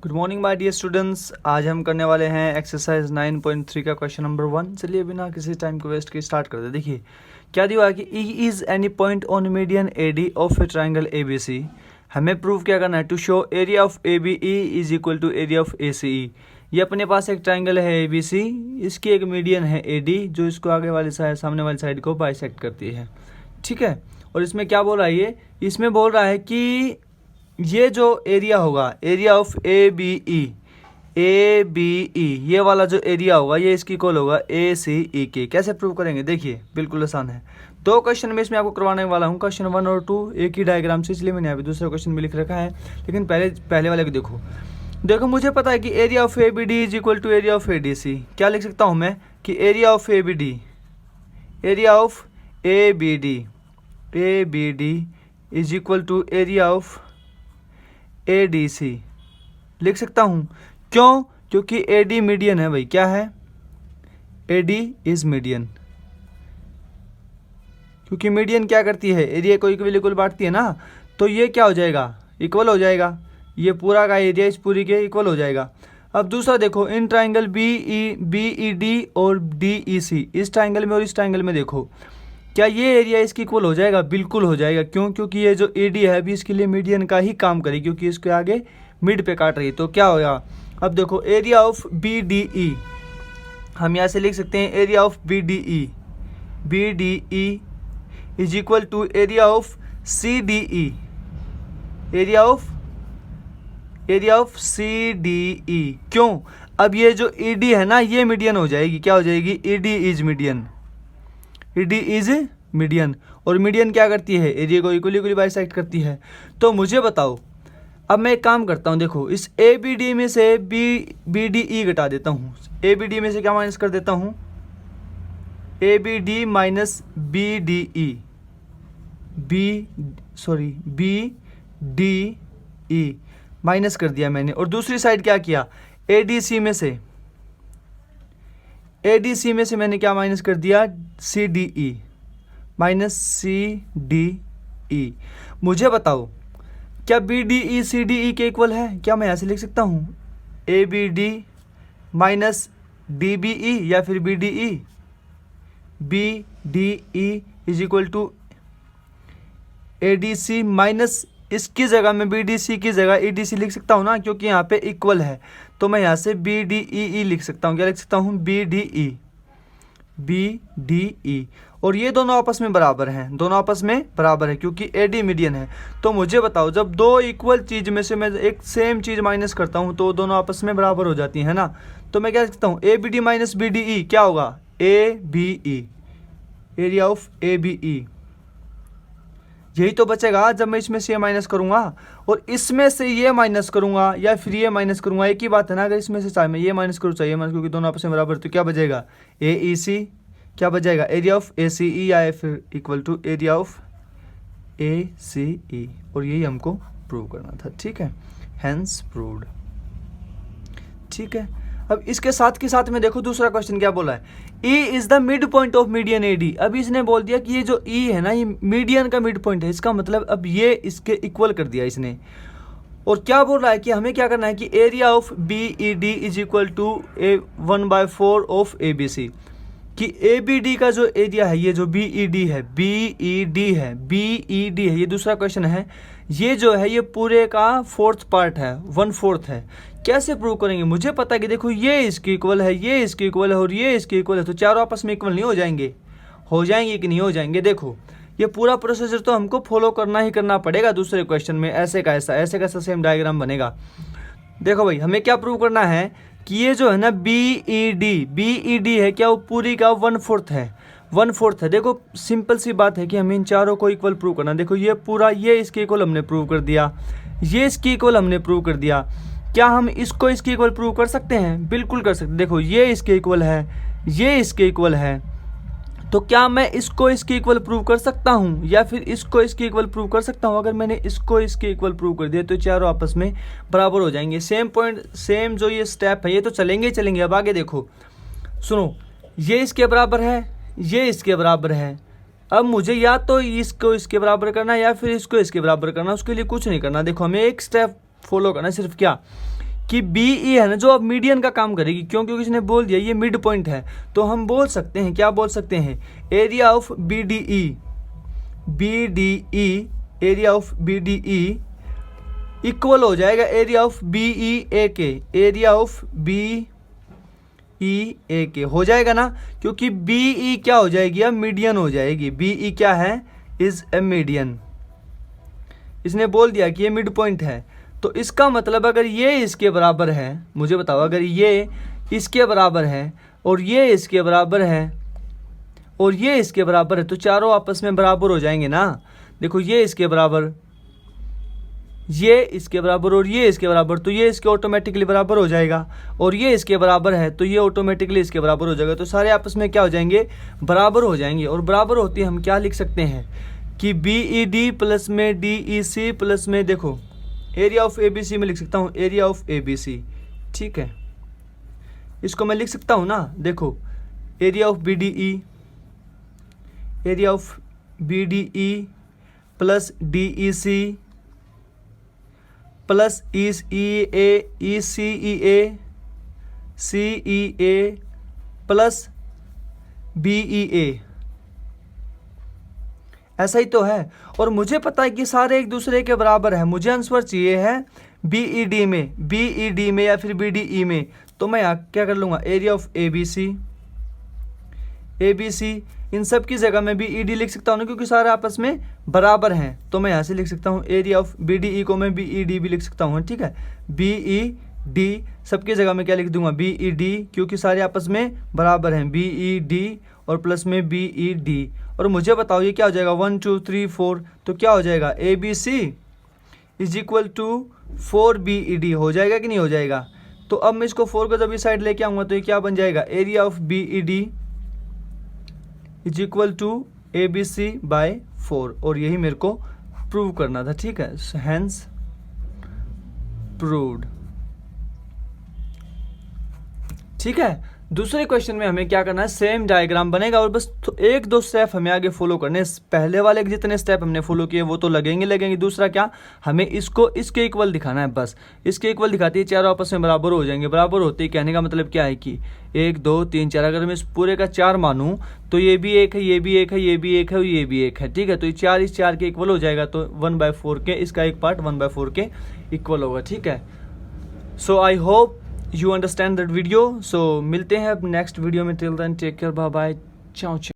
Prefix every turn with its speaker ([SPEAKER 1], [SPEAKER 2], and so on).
[SPEAKER 1] Good morning my dear students. आज हम करने वाले हैं एक्सरसाइज 9.3 का क्वेश्चन नंबर 1। चलिए बिना किसी टाइम को वेस्ट के स्टार्ट करते। देखिए क्या दिया हुआ है कि E is any point on median A D of a triangle A B C. हमें प्रूव क्या करना है, to show area of A B E is equal to area of A C E. ये अपने पास एक ट्राइंगल है ए B सी, इसकी एक मीडियन है ए डी जो इसको आगे वाली साइड सामने वाली साइड को बाइसेक्ट करती है। ठीक है, और इसमें क्या बोल रहा है, ये इसमें बोल रहा है कि ये जो एरिया होगा, area of A B E, ये वाला जो एरिया होगा ये इसकी इक्वल होगा ए सी ई के। कैसे प्रूव करेंगे, देखिए बिल्कुल आसान है। दो क्वेश्चन में इसमें आपको करवाने वाला हूँ, क्वेश्चन 1 और 2 एक ही डायग्राम से, इसलिए मैंने यहाँ पे दूसरा क्वेश्चन भी लिख रखा है। लेकिन पहले वाले को देखो मुझे पता है कि area of A B D is equal to area of A D C. क्या लिख सकता हूँ मैं कि area of A B D, area of A B D is equal to area of A D C लिख सकता हूँ। क्यों? क्योंकि ए डी मीडियन है भाई। क्या है? A D is median. क्योंकि मीडियन क्या करती है, एरिया को इक्वल बांटती है ना, तो ये क्या हो जाएगा, इक्वल हो जाएगा। ये पूरा का एरिया इस पूरी के इक्वल हो जाएगा। अब दूसरा देखो, in triangle B E D और डी ई सी, इस ट्राइंगल में और इस ट्राइंगल में देखो क्या ये एरिया इसकी इक्वल हो जाएगा? बिल्कुल हो जाएगा। क्यों? क्योंकि ये जो ए डी है अभी इसके लिए मीडियन का ही काम करेगी, क्योंकि इसके आगे मिड पे काट रही है। तो क्या होगा, अब देखो area of B D E, हम यहाँ से लिख सकते हैं area of B D E is equal to area of C D E, area of C D E. क्यों? अब ये जो ई डी है ना ये मीडियन हो जाएगी। क्या हो जाएगी? ई D is median, E D is median. और मीडियन क्या करती है, एरिया को इक्वली बाइसेक्ट करती है। तो मुझे बताओ, अब मैं एक काम करता हूँ, देखो इस ए बी डी में से बी डी ई घटा देता हूँ। ए बी डी में से क्या माइनस कर देता हूँ, A B D minus B D E, B D E minus कर दिया मैंने। और दूसरी साइड क्या किया, ए डी सी में से मैंने क्या माइनस कर दिया, C D E minus C D E. मुझे बताओ क्या B D E C D E के इक्वल है? क्या मैं ऐसे लिख सकता हूँ, A B D minus D B E, या फिर B D E is equal to A D C minus, इसकी जगह मैं बी डी सी की जगह ई डी सी लिख सकता हूँ ना, क्योंकि यहाँ पे इक्वल है। तो मैं यहाँ से बी डी ई लिख सकता हूँ। क्या लिख सकता हूँ, बी डी ई। और ये दोनों आपस में बराबर हैं, क्योंकि ए डी मीडियन है। तो मुझे बताओ, जब दो इक्वल चीज़ में से मैं एक सेम चीज़ माइनस करता हूँ तो दोनों आपस में बराबर हो जाती है ना। तो मैं क्या लिख सकता हूँ, A B D minus B D E क्या होगा, A B E, area of A B E. यही तो बचेगा जब मैं इसमें से ये माइनस करूंगा और इसमें से ये माइनस करूंगा, या फिर ये माइनस करूंगा, एक ही बात है ना। अगर इसमें से चाहे मैं ये माइनस करूँ चाहे ये माइनस, क्योंकि दोनों आपस में बराबर, तो क्या बचेगा, ए ई सी। क्या बचेगा, एरिया ऑफ ए सी ई, या फिर equal to area of A C ई। और यही हमको प्रूव करना था। ठीक है, हेंस प्रूव्ड। ठीक है, अब इसके साथ में देखो दूसरा क्वेश्चन क्या बोला है, E is the mid point of median A D. अब इसने बोल दिया कि ये जो E है ना ये मीडियन का मिड पॉइंट है। इसका मतलब अब ये इसके इक्वल कर दिया इसने। और क्या बोल रहा है कि हमें क्या करना है कि area of B E D is equal to a 1/4 of A B C. कि ए बी डी का जो एरिया है, ये जो बी ई डी है, ये दूसरा क्वेश्चन है, ये जो है ये पूरे का 4th पार्ट है, 1/4 है। कैसे प्रूव करेंगे, मुझे पता है कि देखो ये इसकी इक्वल है, ये इसकी इक्वल है और ये इसकी इक्वल है, तो चारों आपस में इक्वल नहीं हो जाएंगे कि नहीं हो जाएंगे। देखो ये पूरा प्रोसीजर तो हमको फॉलो करना ही करना पड़ेगा। दूसरे क्वेश्चन में ऐसे का ऐसा सेम डायग्राम बनेगा। देखो भाई हमें क्या प्रूव करना है कि ये जो है ना बी ई डी है, क्या वो पूरी का 1/4 है, 1/4 है। देखो सिंपल सी बात है कि हमें इन चारों को इक्वल प्रूव करना। देखो ये पूरा, ये इसके इक्वल हमने प्रूव कर दिया, ये इसकी इक्वल हमने प्रूव कर दिया। क्या हम इसको इसके इक्वल प्रूव कर सकते हैं? बिल्कुल कर सकते हैं। देखो ये इसके इक्वल है, ये इसके इक्वल है, तो क्या मैं इसको इसके इक्वल प्रूव कर सकता हूँ, या फिर इसको इसके इक्वल प्रूव कर सकता हूँ? अगर मैंने इसको इसके इक्वल प्रूव कर दिया तो चारों आपस में बराबर हो जाएंगे। सेम पॉइंट, सेम जो ये स्टेप है ये तो चलेंगे। अब आगे देखो, सुनो, ये इसके बराबर है, ये इसके बराबर है। अब मुझे या तो इसको इसके बराबर करना है या फिर इसको इसके बराबर करना, उसके लिए कुछ नहीं करना। देखो हमें एक स्टेप फॉलो करना है, सिर्फ क्या कि बी ई है ना जो अब मीडियन का काम करेगी, क्योंकि इसने बोल दिया ये मिड पॉइंट है, तो हम बोल सकते हैं, क्या बोल सकते हैं, area of B D E, area of B D E equal हो जाएगा area of B E A के, area of B E A के हो जाएगा ना, क्योंकि बी ई क्या हो जाएगी, अब मीडियन हो जाएगी। बी ई क्या है, इज ए मीडियन। इसने बोल दिया कि ये मिड पॉइंट है, तो इसका मतलब अगर ये इसके बराबर है, मुझे बताओ, अगर ये इसके बराबर है और ये इसके बराबर है और ये इसके बराबर है, तो चारों आपस में बराबर हो जाएंगे ना। देखो ये इसके बराबर, ये इसके बराबर और ये इसके बराबर, तो ये इसके ऑटोमेटिकली बराबर हो जाएगा, और ये इसके बराबर है तो ये ऑटोमेटिकली इसके बराबर हो जाएगा, तो सारे आपस में क्या हो जाएंगे, बराबर हो जाएंगे। और बराबर होती है हम क्या लिख सकते हैं कि बी ई डी प्लस में डी ई सी प्लस में, देखो area of A B C में लिख सकता हूँ, area of A B C, ठीक है, इसको मैं लिख सकता हूँ ना। देखो area of B D E, area of B D E plus D E C plus E C E A plus B E A, ऐसा ही तो है। और मुझे पता है कि सारे एक दूसरे के बराबर है, मुझे आंसर चाहिए है बी ई डी में या फिर बी डी ई में, तो मैं यहाँ क्या कर लूँगा, area of A B C इन सब की जगह मैं बी ई डी लिख सकता हूँ ना, क्योंकि सारे आपस में बराबर हैं, तो मैं यहाँ से लिख सकता हूँ area of B D E को मैं बी ई डी भी लिख सकता हूँ, ठीक है। बी ई डी सबकी जगह में क्या लिख दूंगा, बी ई डी, क्योंकि सारे आपस में बराबर हैं, बी ई डी और प्लस में बी ई डी। और मुझे बताओ ये क्या हो जाएगा, 1 2 3 4, तो क्या हो जाएगा, A B C is equal to 4 B E D हो जाएगा कि नहीं हो जाएगा। तो अब मैं इसको 4 को जब इस साइड लेके आऊँगा तो ये क्या बन जाएगा, area of B E D is equal to A B C by 4, और यही मेरे को प्रूव करना था, ठीक है, हैंस प्रूव्ड, ठीक है। दूसरे क्वेश्चन में हमें क्या करना है, सेम डायग्राम बनेगा और बस एक दो स्टेप हमें आगे फॉलो करने, पहले वाले के जितने स्टेप हमने फॉलो किए वो तो लगेंगे। दूसरा क्या, हमें इसको इसके इक्वल दिखाना है, बस इसके इक्वल दिखाती है, चारों आपस में बराबर हो जाएंगे। बराबर होते ही कहने का मतलब क्या है कि 1 2 3 4, अगर मैं इस पूरे का 4 मानूँ तो ये भी एक है, ये भी एक है, ये भी एक है और ये भी एक है, ठीक है। तो ये 4 इस 4 के इक्वल हो जाएगा, तो 1/4 के, इसका एक पार्ट 1/4 के इक्वल होगा, ठीक है। So I hope you understand that video, so मिलते हैं अब नेक्स्ट वीडियो में, till then take care, bye bye, ciao ciao।